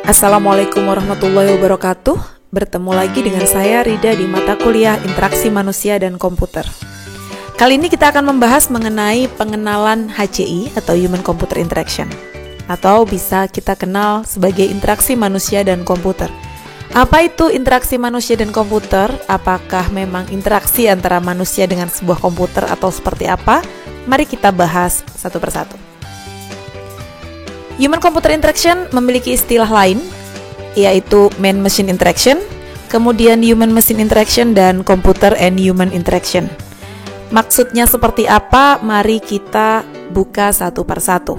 Assalamualaikum warahmatullahi wabarakatuh. Bertemu lagi dengan saya Rida di mata kuliah Interaksi Manusia dan Komputer. Kali ini kita akan membahas mengenai pengenalan HCI atau Human Computer Interaction, atau bisa kita kenal sebagai interaksi manusia dan komputer. Apa itu interaksi manusia dan komputer? Apakah memang interaksi antara manusia dengan sebuah komputer atau seperti apa? Mari kita bahas satu persatu. Human Computer Interaction memiliki istilah lain, yaitu Man-Machine Interaction, kemudian Human-Machine Interaction, dan Computer and Human Interaction. Maksudnya seperti apa? Mari kita buka satu persatu.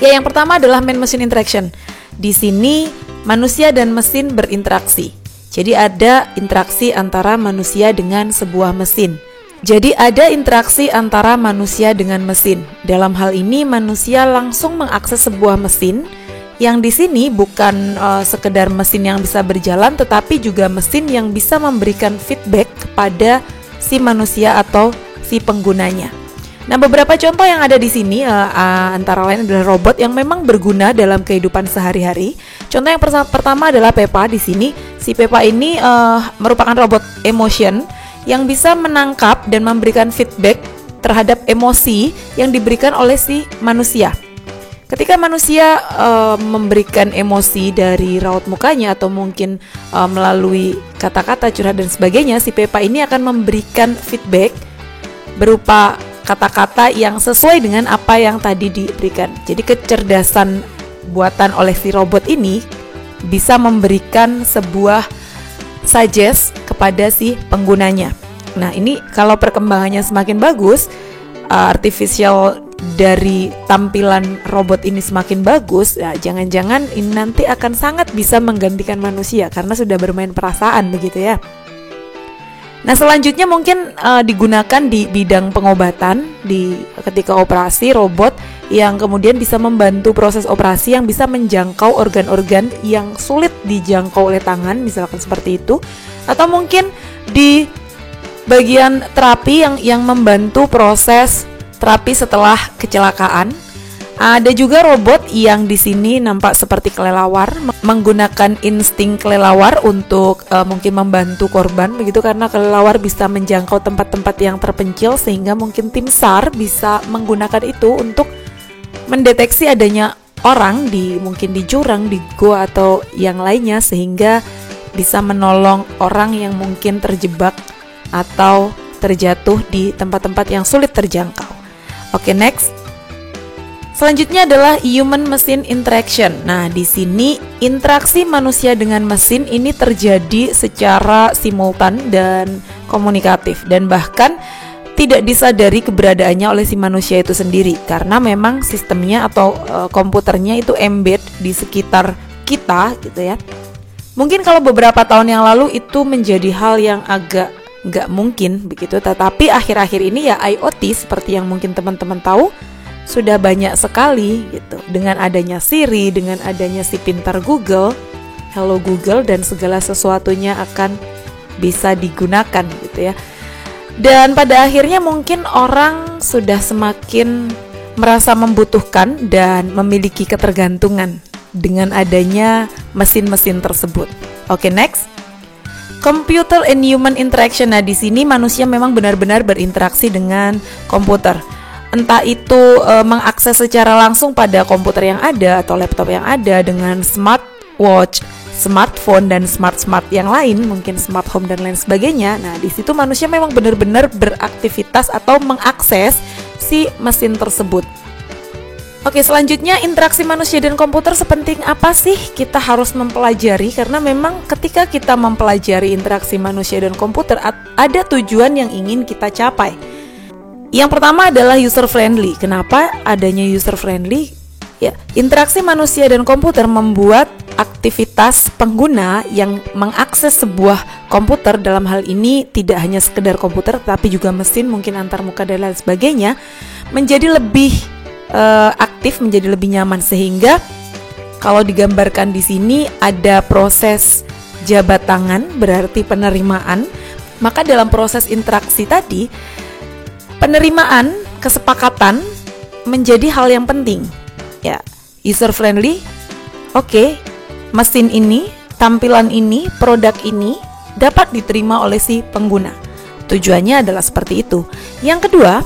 Ya, yang pertama adalah Man-Machine Interaction. Di sini manusia dan mesin berinteraksi. Jadi ada interaksi antara manusia dengan sebuah mesin. Jadi ada interaksi antara manusia dengan mesin. Dalam hal ini manusia langsung mengakses sebuah mesin yang di sini bukan sekedar mesin yang bisa berjalan, tetapi juga mesin yang bisa memberikan feedback kepada si manusia atau si penggunanya. Nah, beberapa contoh yang ada di sini antara lain adalah robot yang memang berguna dalam kehidupan sehari-hari. Contoh yang pertama adalah Pepa di sini. Si Pepa ini merupakan robot emotion yang bisa menangkap dan memberikan feedback terhadap emosi yang diberikan oleh si manusia. Ketika manusia memberikan emosi dari raut mukanya atau mungkin melalui kata-kata curhat dan sebagainya, si Pepa ini akan memberikan feedback berupa kata-kata yang sesuai dengan apa yang tadi diberikan. Jadi kecerdasan buatan oleh si robot ini bisa memberikan sebuah suggest kepada si penggunanya. Nah, ini kalau perkembangannya semakin bagus, artificial dari tampilan robot ini semakin bagus, ya, jangan-jangan ini nanti akan sangat bisa menggantikan manusia karena sudah bermain perasaan begitu ya. Nah, selanjutnya mungkin digunakan di bidang pengobatan, ketika operasi robot yang kemudian bisa membantu proses operasi yang bisa menjangkau organ-organ yang sulit dijangkau oleh tangan, misalkan seperti itu. Atau mungkin di bagian terapi yang membantu proses terapi setelah kecelakaan. Ada juga robot yang di sini nampak seperti kelelawar, menggunakan insting kelelawar untuk mungkin membantu korban begitu, karena kelelawar bisa menjangkau tempat-tempat yang terpencil sehingga mungkin tim SAR bisa menggunakan itu untuk mendeteksi adanya orang mungkin di jurang, di gua atau yang lainnya, sehingga bisa menolong orang yang mungkin terjebak atau terjatuh di tempat-tempat yang sulit terjangkau. Oke, next. Selanjutnya adalah Human Machine Interaction. Nah, di sini interaksi manusia dengan mesin ini terjadi secara simultan dan komunikatif, dan bahkan tidak disadari keberadaannya oleh si manusia itu sendiri, karena memang sistemnya atau komputernya itu embed di sekitar kita gitu ya. Mungkin kalau beberapa tahun yang lalu itu menjadi hal yang agak nggak mungkin begitu, tetapi akhir-akhir ini ya IoT seperti yang mungkin teman-teman tahu sudah banyak sekali gitu. Dengan adanya Siri, dengan adanya si pintar Google, Hello Google, dan segala sesuatunya akan bisa digunakan gitu ya. Dan pada akhirnya mungkin orang sudah semakin merasa membutuhkan dan memiliki ketergantungan dengan adanya mesin-mesin tersebut. Oke, next. Computer and Human Interaction. Nah, di sini manusia memang benar-benar berinteraksi dengan komputer. Entah itu mengakses secara langsung pada komputer yang ada atau laptop yang ada dengan smartwatch, smartphone, dan smart yang lain, mungkin smart home dan lain sebagainya. Nah, di situ manusia memang benar-benar beraktivitas atau mengakses si mesin tersebut. Oke, selanjutnya interaksi manusia dan komputer sepenting apa sih kita harus mempelajari, karena memang ketika kita mempelajari interaksi manusia dan komputer ada tujuan yang ingin kita capai. Yang pertama adalah user friendly. Kenapa adanya user friendly? Ya, interaksi manusia dan komputer membuat aktivitas pengguna yang mengakses sebuah komputer, dalam hal ini tidak hanya sekedar komputer tapi juga mesin, mungkin antar muka dan lain sebagainya, menjadi lebih aktif, menjadi lebih nyaman. Sehingga kalau digambarkan di sini ada proses jabat tangan, berarti penerimaan. Maka dalam proses interaksi tadi, penerimaan, kesepakatan menjadi hal yang penting. Ya, user friendly, Oke, mesin ini, tampilan ini, produk ini dapat diterima oleh si pengguna. Tujuannya adalah seperti itu. Yang kedua,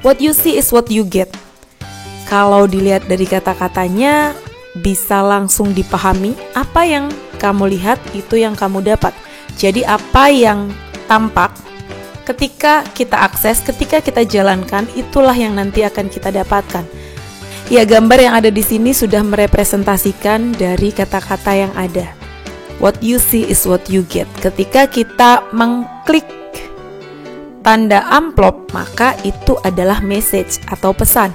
what you see is what you get. Kalau dilihat dari kata-katanya, bisa langsung dipahami apa yang kamu lihat itu yang kamu dapat. Jadi apa yang tampak ketika kita akses, ketika kita jalankan, itulah yang nanti akan kita dapatkan. Ya, gambar yang ada di sini sudah merepresentasikan dari kata-kata yang ada. What you see is what you get. Ketika kita mengklik tanda amplop, maka itu adalah message atau pesan.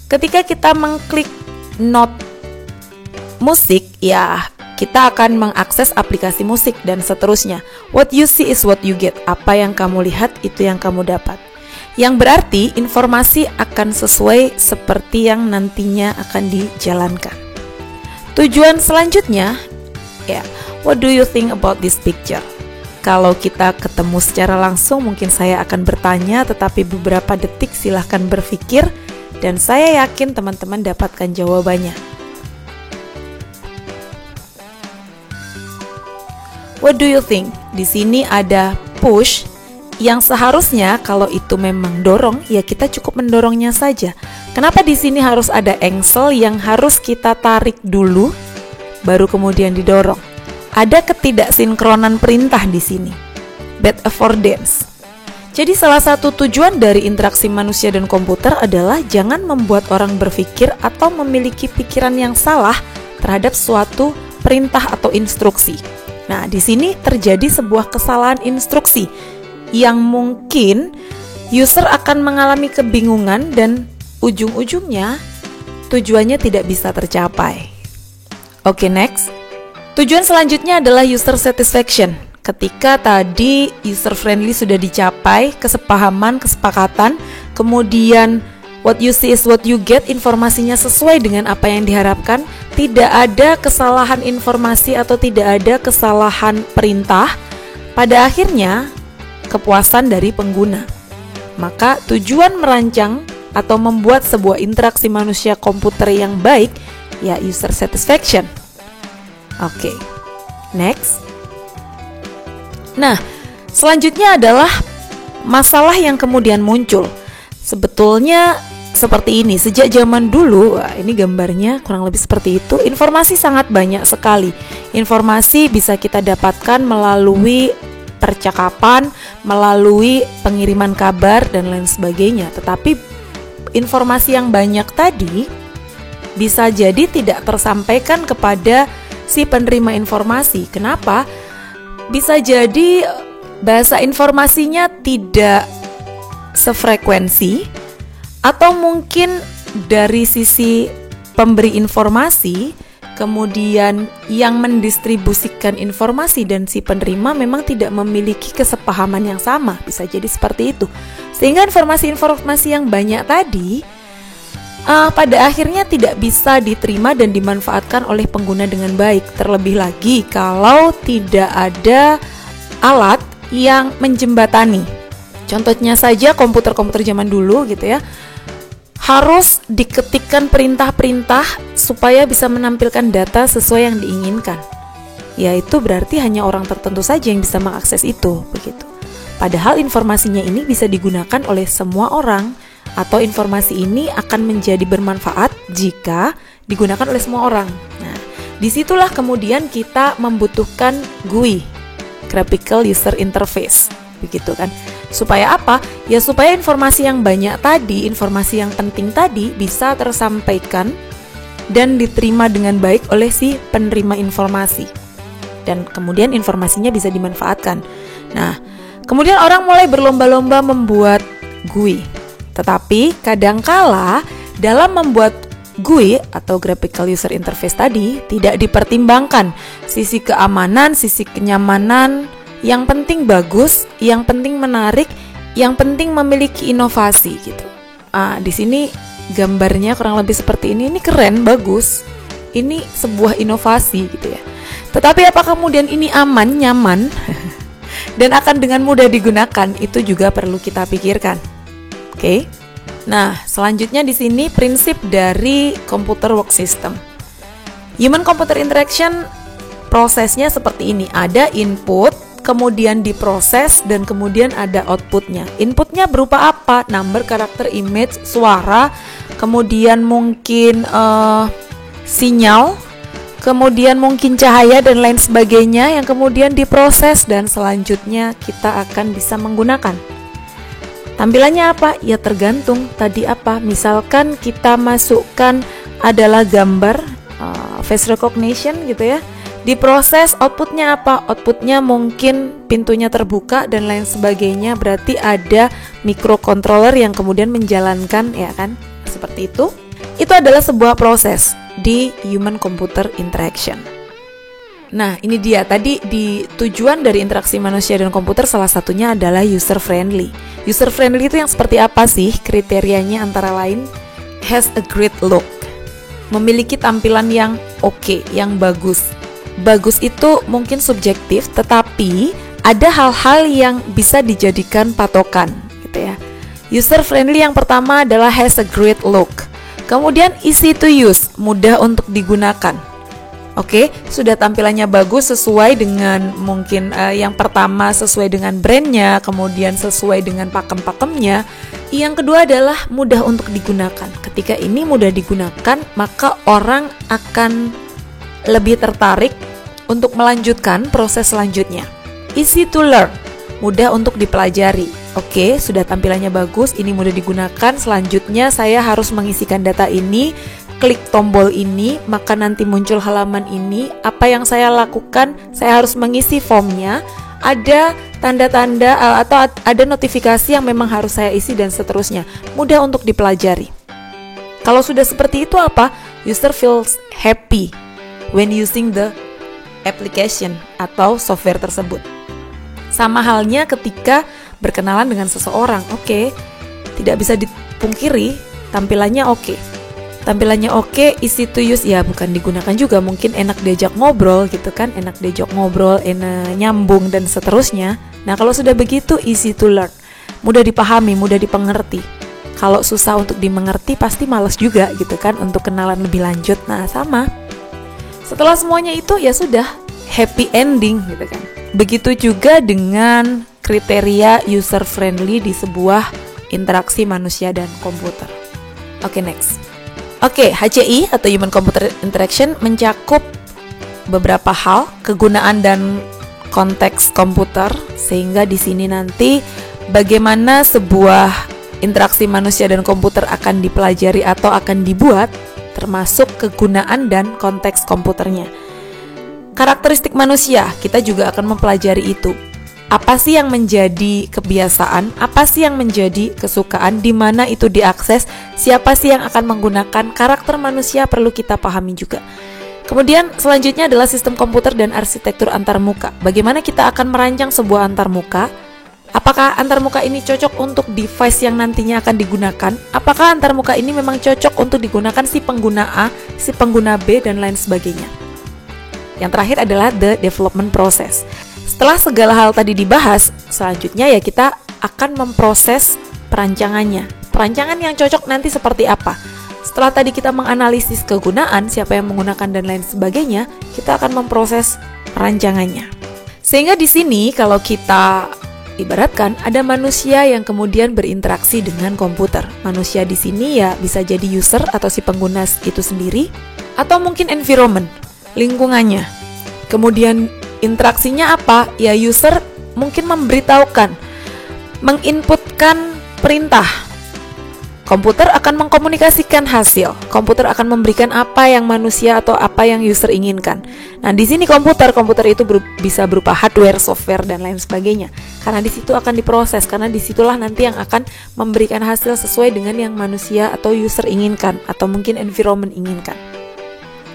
Ketika kita mengklik not musik, ya kita akan mengakses aplikasi musik dan seterusnya. What you see is what you get. Apa yang kamu lihat itu yang kamu dapat. Yang berarti informasi akan sesuai seperti yang nantinya akan dijalankan. Tujuan selanjutnya, ya, what do you think about this picture? Kalau kita ketemu secara langsung mungkin saya akan bertanya, tetapi beberapa detik silahkan berpikir dan saya yakin teman-teman dapatkan jawabannya. What do you think? Di sini ada push yang seharusnya kalau itu memang dorong, ya kita cukup mendorongnya saja. Kenapa di sini harus ada engsel yang harus kita tarik dulu baru kemudian didorong? Ada ketidaksinkronan perintah di sini. Bad affordance. Jadi salah satu tujuan dari interaksi manusia dan komputer adalah jangan membuat orang berpikir atau memiliki pikiran yang salah terhadap suatu perintah atau instruksi. Nah, di sini terjadi sebuah kesalahan instruksi yang mungkin user akan mengalami kebingungan dan ujung-ujungnya tujuannya tidak bisa tercapai. Oke, next. Tujuan selanjutnya adalah user satisfaction. Ketika tadi user friendly sudah dicapai, kesepahaman, kesepakatan, kemudian what you see is what you get, informasinya sesuai dengan apa yang diharapkan, tidak ada kesalahan informasi atau tidak ada kesalahan perintah, pada akhirnya kepuasan dari pengguna. Maka tujuan merancang atau membuat sebuah interaksi manusia komputer yang baik, ya user satisfaction. Oke, next. Nah, selanjutnya adalah masalah yang kemudian muncul. Sebetulnya seperti ini, sejak zaman dulu, ini gambarnya kurang lebih seperti itu. Informasi sangat banyak sekali. Informasi bisa kita dapatkan melalui percakapan, melalui pengiriman kabar dan lain sebagainya. Tetapi informasi yang banyak tadi bisa jadi tidak tersampaikan kepada si penerima informasi. Kenapa? Bisa jadi bahasa informasinya tidak sefrekuensi, atau mungkin dari sisi pemberi informasi, kemudian yang mendistribusikan informasi dan si penerima memang tidak memiliki kesepahaman yang sama. Bisa jadi seperti itu. Sehingga informasi-informasi yang banyak tadi pada akhirnya tidak bisa diterima dan dimanfaatkan oleh pengguna dengan baik. Terlebih lagi kalau tidak ada alat yang menjembatani. Contohnya saja komputer-komputer zaman dulu gitu ya, harus diketikkan perintah-perintah supaya bisa menampilkan data sesuai yang diinginkan. Ya, itu berarti hanya orang tertentu saja yang bisa mengakses itu, begitu. Padahal informasinya ini bisa digunakan oleh semua orang, atau informasi ini akan menjadi bermanfaat jika digunakan oleh semua orang. Nah, disitulah kemudian kita membutuhkan GUI, Graphical User Interface, begitu kan? Supaya apa? Ya supaya informasi yang banyak tadi, informasi yang penting tadi bisa tersampaikan dan diterima dengan baik oleh si penerima informasi. Dan kemudian informasinya bisa dimanfaatkan. Nah, kemudian orang mulai berlomba-lomba membuat GUI. Tetapi kadangkala dalam membuat GUI atau Graphical User Interface tadi tidak dipertimbangkan sisi keamanan, sisi kenyamanan. Yang penting bagus, yang penting menarik, yang penting memiliki inovasi gitu. Di sini gambarnya kurang lebih seperti ini. Ini keren, bagus. Ini sebuah inovasi gitu ya. Tetapi apakah kemudian ini aman, nyaman dan akan dengan mudah digunakan? Itu juga perlu kita pikirkan. Oke. Nah, selanjutnya di sini prinsip dari Computer Work System. Human computer interaction prosesnya seperti ini. Ada input, kemudian diproses, dan kemudian ada outputnya. Inputnya berupa apa? Number, karakter, image, suara, kemudian mungkin sinyal, kemudian mungkin cahaya dan lain sebagainya yang kemudian diproses dan selanjutnya kita akan bisa menggunakan. Tampilannya apa? Ya tergantung tadi apa. Misalkan kita masukkan adalah gambar, face recognition gitu ya. Diproses, outputnya apa? Outputnya mungkin pintunya terbuka dan lain sebagainya. Berarti ada microcontroller yang kemudian menjalankan, ya kan? Seperti itu. Itu adalah sebuah proses di human computer interaction. Nah, ini dia tadi di tujuan dari interaksi manusia dan komputer salah satunya adalah user friendly. User friendly itu yang seperti apa sih? Kriterianya antara lain has a great look. Memiliki tampilan yang oke, yang bagus. Bagus itu mungkin subjektif, tetapi ada hal-hal yang bisa dijadikan patokan, gitu ya. User friendly yang pertama adalah has a great look. Kemudian easy to use, mudah untuk digunakan. Oke, sudah tampilannya bagus sesuai dengan mungkin yang pertama sesuai dengan brandnya, kemudian sesuai dengan pakem-pakemnya. Yang kedua adalah mudah untuk digunakan. Ketika ini mudah digunakan, maka orang akan lebih tertarik untuk melanjutkan proses selanjutnya. Easy to learn, mudah untuk dipelajari. Oke, sudah tampilannya bagus, ini mudah digunakan. Selanjutnya saya harus mengisikan data ini, klik tombol ini, maka nanti muncul halaman ini. Apa yang saya lakukan? Saya harus mengisi formnya. Ada tanda-tanda atau ada notifikasi yang memang harus saya isi dan seterusnya. Mudah untuk dipelajari. Kalau sudah seperti itu apa? User feels happy when using the application atau software tersebut. Sama halnya ketika berkenalan dengan seseorang. Oke, tidak bisa dipungkiri tampilannya oke. Tampilannya oke, easy to use, ya bukan digunakan juga, mungkin enak diajak ngobrol gitu kan, enak diajak ngobrol, enak nyambung dan seterusnya. Nah, kalau sudah begitu easy to learn, mudah dipahami, mudah dipengerti. Kalau susah untuk dimengerti pasti malas juga gitu kan untuk kenalan lebih lanjut. Nah, sama. Setelah semuanya itu ya sudah happy ending gitu kan. Begitu juga dengan kriteria user friendly di sebuah interaksi manusia dan komputer. Oke, next. Oke, HCI atau Human Computer Interaction mencakup beberapa hal, kegunaan dan konteks komputer, sehingga di sini nanti bagaimana sebuah interaksi manusia dan komputer akan dipelajari atau akan dibuat, termasuk kegunaan dan konteks komputernya. Karakteristik manusia, kita juga akan mempelajari itu. Apa sih yang menjadi kebiasaan, apa sih yang menjadi kesukaan, di mana itu diakses, siapa sih yang akan menggunakan, karakter manusia perlu kita pahami juga. Kemudian selanjutnya adalah sistem komputer dan arsitektur antarmuka. Bagaimana kita akan merancang sebuah antarmuka? Apakah antarmuka ini cocok untuk device yang nantinya akan digunakan? Apakah antarmuka ini memang cocok untuk digunakan si pengguna A, si pengguna B, dan lain sebagainya? Yang terakhir adalah the development process. Setelah segala hal tadi dibahas, selanjutnya ya kita akan memproses perancangannya. Perancangan yang cocok nanti seperti apa? Setelah tadi kita menganalisis kegunaan, siapa yang menggunakan dan lain sebagainya, kita akan memproses perancangannya. Sehingga di sini kalau kita ibaratkan ada manusia yang kemudian berinteraksi dengan komputer. Manusia di sini ya bisa jadi user atau si pengguna itu sendiri, atau mungkin environment, lingkungannya. Kemudian interaksinya apa? Ya user mungkin memberitahukan, menginputkan perintah. Komputer akan mengkomunikasikan hasil. Komputer akan memberikan apa yang manusia atau apa yang user inginkan. Nah, di sini komputer itu bisa berupa hardware, software, dan lain sebagainya. Karena di situ akan diproses, karena disitulah nanti yang akan memberikan hasil sesuai dengan yang manusia atau user inginkan, atau mungkin environment inginkan.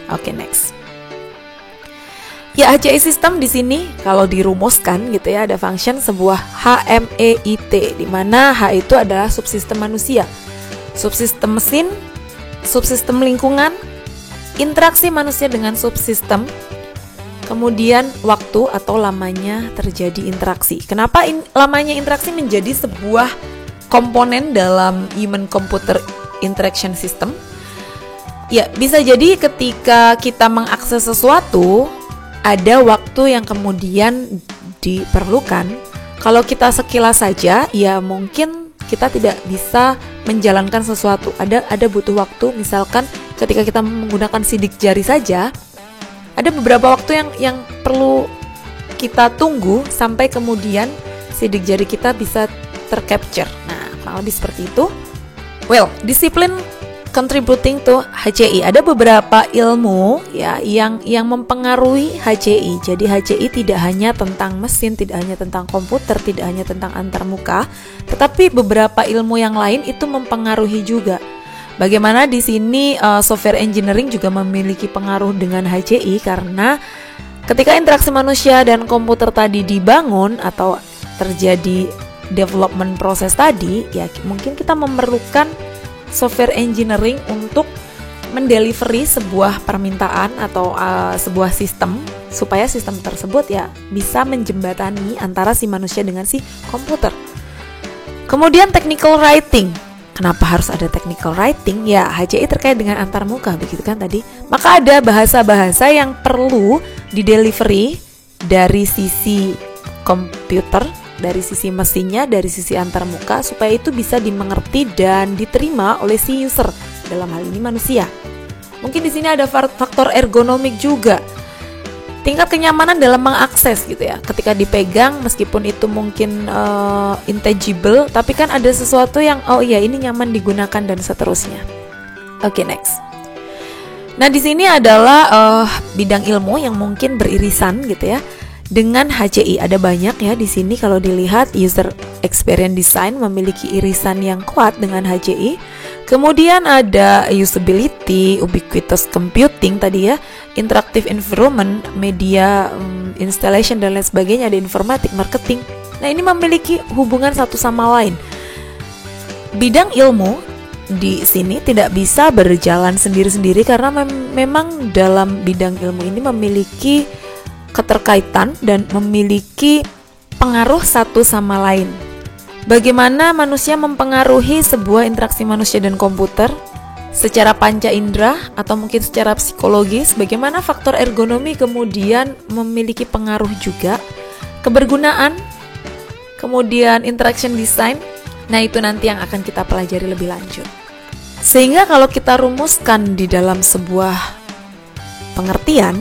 Oke, next. Ya, HCI system di sini kalau dirumuskan gitu ya, ada function sebuah HMEIT, di mana H itu adalah subsistem manusia, subsistem mesin, subsistem lingkungan, interaksi manusia dengan subsistem, kemudian waktu atau lamanya terjadi interaksi. Kenapa lamanya interaksi menjadi sebuah komponen dalam human computer interaction system? Ya, bisa jadi ketika kita mengakses sesuatu, ada waktu yang kemudian diperlukan. Kalau kita sekilas saja, ya mungkin kita tidak bisa menjalankan sesuatu. Ada butuh waktu, misalkan ketika kita menggunakan sidik jari saja, ada beberapa waktu yang perlu kita tunggu sampai kemudian sidik jari kita bisa tercapture. Nah, kurang lebih seperti itu. Well, disiplin contributing to HCI. Ada beberapa ilmu ya yang mempengaruhi HCI. Jadi HCI tidak hanya tentang mesin, tidak hanya tentang komputer, tidak hanya tentang antarmuka, tetapi beberapa ilmu yang lain itu mempengaruhi juga. Bagaimana di sini software engineering juga memiliki pengaruh dengan HCI karena ketika interaksi manusia dan komputer tadi dibangun atau terjadi development proses tadi, ya mungkin kita memerlukan software engineering untuk mendelivery sebuah permintaan atau sebuah sistem supaya sistem tersebut ya bisa menjembatani antara si manusia dengan si komputer. Kemudian technical writing. Kenapa harus ada technical writing? Ya, HCI terkait dengan antarmuka, begitu kan tadi. Maka ada bahasa-bahasa yang perlu didelivery dari sisi komputer, dari sisi mesinnya, dari sisi antarmuka supaya itu bisa dimengerti dan diterima oleh si user, dalam hal ini manusia. Mungkin di sini ada faktor ergonomik juga. Tingkat kenyamanan dalam mengakses gitu ya. Ketika dipegang meskipun itu mungkin intangible, tapi kan ada sesuatu yang oh iya ini nyaman digunakan dan seterusnya. Oke, next. Nah, di sini adalah bidang ilmu yang mungkin beririsan gitu ya dengan HCI. Ada banyak ya di sini kalau dilihat. User Experience Design memiliki irisan yang kuat dengan HCI. Kemudian ada usability, ubiquitous computing tadi ya, interactive environment, media installation dan lain sebagainya, ada informatik, marketing. Nah, ini memiliki hubungan satu sama lain. Bidang ilmu di sini tidak bisa berjalan sendiri-sendiri karena memang dalam bidang ilmu ini memiliki keterkaitan dan memiliki pengaruh satu sama lain. Bagaimana manusia mempengaruhi sebuah interaksi manusia dan komputer secara panca indera atau mungkin secara psikologis, bagaimana faktor ergonomi kemudian memiliki pengaruh juga, kebergunaan, kemudian interaction design. Nah, itu nanti yang akan kita pelajari lebih lanjut. Sehingga kalau kita rumuskan di dalam sebuah pengertian,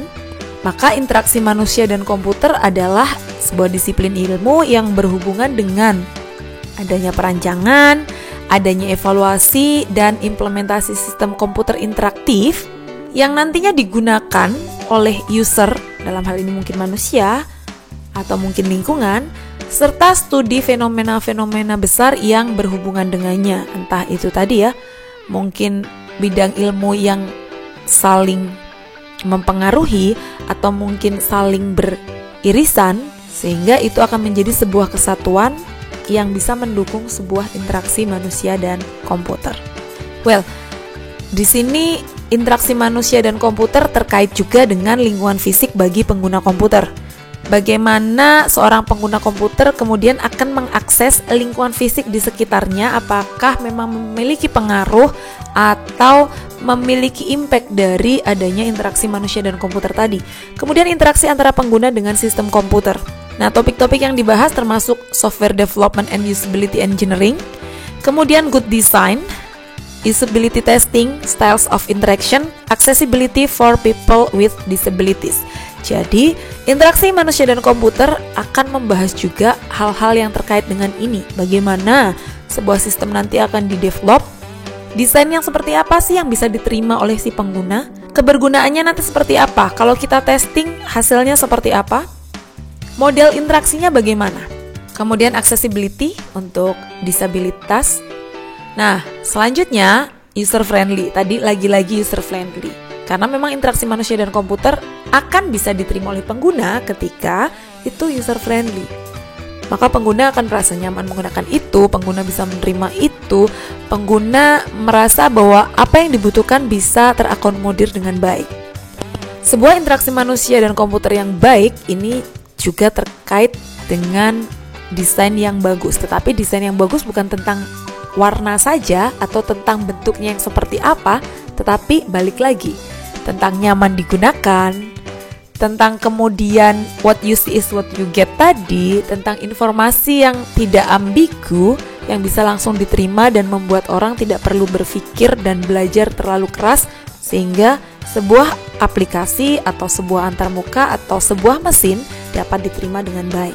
maka interaksi manusia dan komputer adalah sebuah disiplin ilmu yang berhubungan dengan adanya perancangan, adanya evaluasi, dan implementasi sistem komputer interaktif yang nantinya digunakan oleh user, dalam hal ini mungkin manusia atau mungkin lingkungan, serta studi fenomena-fenomena besar yang berhubungan dengannya. Entah itu tadi ya, mungkin bidang ilmu yang saling mempengaruhi atau mungkin saling beririsan, sehingga itu akan menjadi sebuah kesatuan yang bisa mendukung sebuah interaksi manusia dan komputer. Well, di sini interaksi manusia dan komputer terkait juga dengan lingkungan fisik bagi pengguna komputer. Bagaimana seorang pengguna komputer kemudian akan mengakses lingkungan fisik di sekitarnya, apakah memang memiliki pengaruh atau memiliki impact dari adanya interaksi manusia dan komputer tadi. Kemudian interaksi antara pengguna dengan sistem komputer. Nah, topik-topik yang dibahas termasuk software development and usability engineering, kemudian good design, usability testing, styles of interaction, accessibility for people with disabilities. Jadi, interaksi manusia dan komputer akan membahas juga hal-hal yang terkait dengan ini. Bagaimana sebuah sistem nanti akan didevelop, desain yang seperti apa sih yang bisa diterima oleh si pengguna, kebergunaannya nanti seperti apa, kalau kita testing hasilnya seperti apa, model interaksinya bagaimana, kemudian accessibility untuk disabilitas. Nah, selanjutnya user friendly, tadi lagi-lagi user friendly. Karena memang interaksi manusia dan komputer akan bisa diterima oleh pengguna ketika itu user friendly. Maka pengguna akan merasa nyaman menggunakan itu, pengguna bisa menerima itu, pengguna merasa bahwa apa yang dibutuhkan bisa terakomodir dengan baik. Sebuah interaksi manusia dan komputer yang baik ini juga terkait dengan desain yang bagus. Tetapi desain yang bagus bukan tentang warna saja atau tentang bentuknya yang seperti apa, Tetapi balik lagi, tentang nyaman digunakan, tentang kemudian what you see is what you get tadi, tentang informasi yang tidak ambigu, yang bisa langsung diterima dan membuat orang tidak perlu berpikir dan belajar terlalu keras, sehingga sebuah aplikasi atau sebuah antarmuka atau sebuah mesin dapat diterima dengan baik.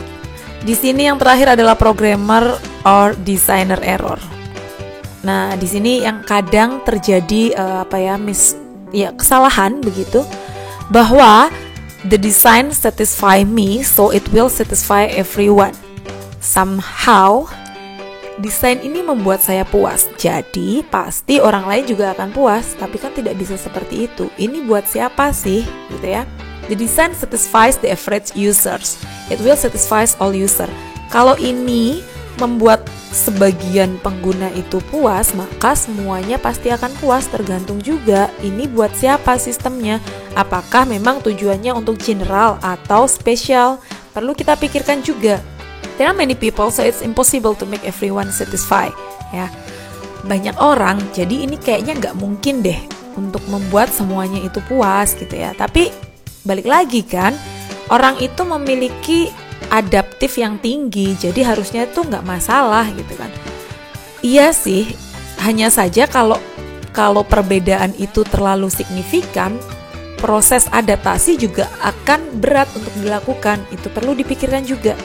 Di sini yang terakhir adalah programmer or designer error. Nah, di sini yang kadang terjadi kesalahan begitu, bahwa the design satisfy me, so it will satisfy everyone. Somehow, desain ini membuat saya puas, jadi pasti orang lain juga akan puas. Tapi kan tidak bisa seperti itu. Ini buat siapa sih, gitu ya? The design satisfies the average users. It will satisfy all user. Kalau ini membuat sebagian pengguna itu puas, maka semuanya pasti akan puas. Tergantung juga ini buat siapa sistemnya. Apakah memang tujuannya untuk general atau spesial? Perlu kita pikirkan juga. There are many people, so it's impossible to make everyone satisfied. Ya, banyak orang, jadi ini kayaknya nggak mungkin deh untuk membuat semuanya itu puas gitu ya. Tapi balik lagi kan, orang itu memiliki adaptif yang tinggi, jadi harusnya itu nggak masalah gitu kan. Iya sih, hanya saja kalau perbedaan itu terlalu signifikan, proses adaptasi juga akan berat untuk dilakukan. Itu perlu dipikirkan juga.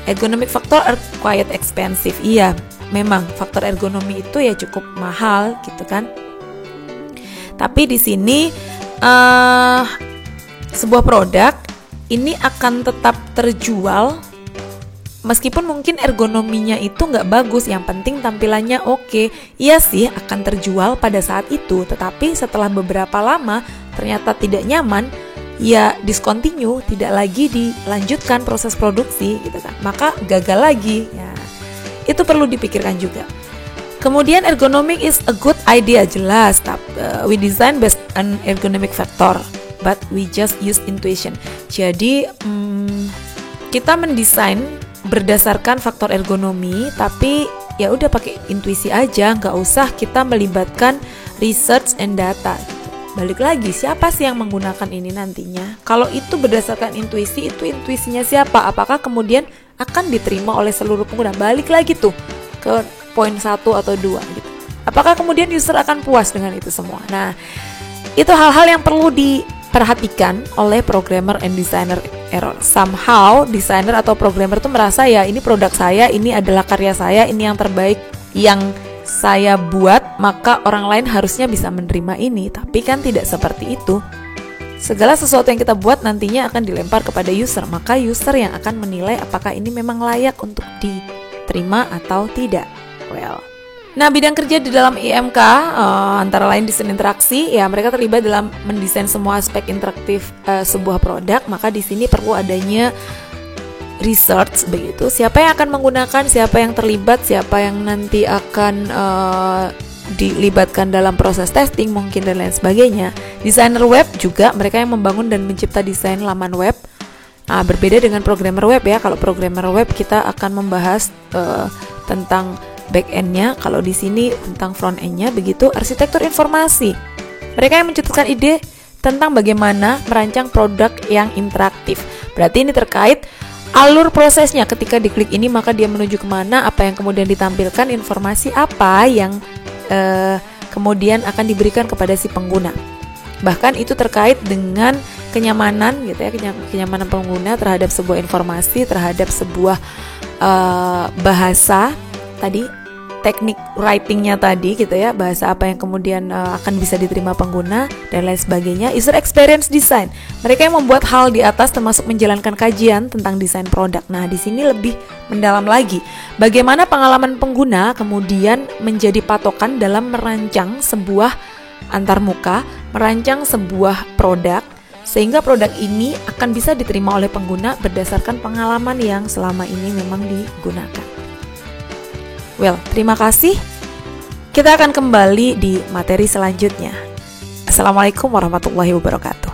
Ergonomic factor are quite expensive. Iya, memang faktor ergonomi itu ya cukup mahal gitu kan. Tapi di sini sebuah produk ini akan tetap terjual meskipun mungkin ergonominya itu nggak bagus, yang penting tampilannya oke. Iya sih akan terjual pada saat itu, tetapi setelah beberapa lama ternyata tidak nyaman, ya discontinue, tidak lagi dilanjutkan proses produksi gitu kan, maka gagal lagi ya. Itu perlu dipikirkan juga. Kemudian ergonomic is a good idea, jelas. We design based on ergonomic factor, but we just use intuition. Jadi kita mendesain berdasarkan faktor ergonomi, tapi ya udah pakai intuisi aja, nggak usah kita melibatkan research and data. Balik lagi, siapa sih yang menggunakan ini nantinya? Kalau itu berdasarkan intuisi, itu intuisinya siapa? Apakah kemudian akan diterima oleh seluruh pengguna? Balik lagi tuh ke poin 1 atau 2 gitu. Apakah kemudian user akan puas dengan itu semua? Nah, itu hal-hal yang perlu diperhatikan oleh programmer and designer error. Somehow designer atau programmer tuh merasa ya ini produk saya, ini adalah karya saya, ini yang terbaik yang saya buat, maka orang lain harusnya bisa menerima ini. Tapi kan tidak seperti itu. Segala sesuatu yang kita buat nantinya akan dilempar kepada user, maka user yang akan menilai apakah ini memang layak untuk diterima atau tidak. Nah, bidang kerja di dalam IMK antara lain desain interaksi, ya mereka terlibat dalam mendesain semua aspek interaktif sebuah produk. Maka di sini perlu adanya research begitu. Siapa yang akan menggunakan, siapa yang terlibat, siapa yang nanti akan dilibatkan dalam proses testing mungkin dan lain sebagainya. Desainer web juga mereka yang membangun dan mencipta desain laman web. Berbeda dengan programmer web ya. Kalau programmer web kita akan membahas tentang back end-nya, kalau di sini tentang front end-nya begitu. Arsitektur informasi, mereka yang mencetuskan ide tentang bagaimana merancang produk yang interaktif. Berarti ini terkait alur prosesnya, ketika diklik ini maka dia menuju kemana, apa yang kemudian ditampilkan, informasi apa yang kemudian akan diberikan kepada si pengguna. Bahkan itu terkait dengan kenyamanan gitu ya, kenyamanan pengguna terhadap sebuah informasi, terhadap sebuah bahasa tadi, teknik writingnya tadi gitu ya, bahasa apa yang kemudian akan bisa diterima pengguna dan lain sebagainya. User experience design, mereka yang membuat hal di atas termasuk menjalankan kajian tentang desain produk. Nah, di sini lebih mendalam lagi, bagaimana pengalaman pengguna kemudian menjadi patokan dalam merancang sebuah antarmuka, merancang sebuah produk, sehingga produk ini akan bisa diterima oleh pengguna berdasarkan pengalaman yang selama ini memang digunakan. Terima kasih. Kita akan kembali di materi selanjutnya. Assalamualaikum warahmatullahi wabarakatuh.